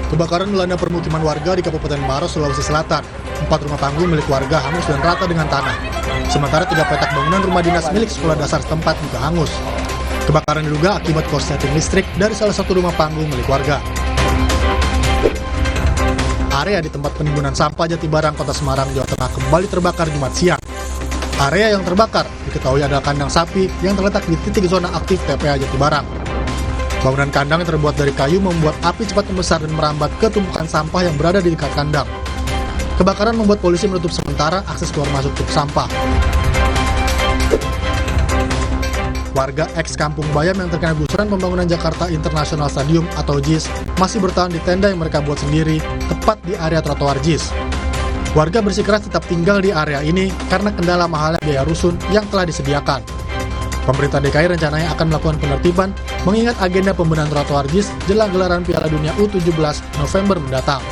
Kebakaran melanda permukiman warga di Kabupaten Maros, Sulawesi Selatan. 4 rumah panggung milik warga hangus dan rata dengan tanah. Sementara 3 petak bangunan rumah dinas milik sekolah dasar setempat juga hangus. Kebakaran diduga akibat korsleting listrik dari salah satu rumah panggung milik warga. Area di tempat penimbunan sampah Jatibarang, Kota Semarang, Jawa Tengah kembali terbakar Jumat siang. Area yang terbakar diketahui adalah kandang sapi yang terletak di titik zona aktif TPA Jatibarang. Bangunan kandang yang terbuat dari kayu membuat api cepat membesar dan merambat ke tumpukan sampah yang berada di dekat kandang. Kebakaran membuat polisi menutup sementara akses keluar masuk truk sampah. Warga ex-Kampung Bayam yang terkena gusuran pembangunan Jakarta International Stadium atau JIS masih bertahan di tenda yang mereka buat sendiri, tepat di area trotoar JIS. Warga bersikeras tetap tinggal di area ini karena kendala mahalnya biaya rusun yang telah disediakan. Pemerintah DKI rencananya akan melakukan penertiban mengingat agenda pembenahan trotoar JIS jelang gelaran Piala Dunia U17 November mendatang.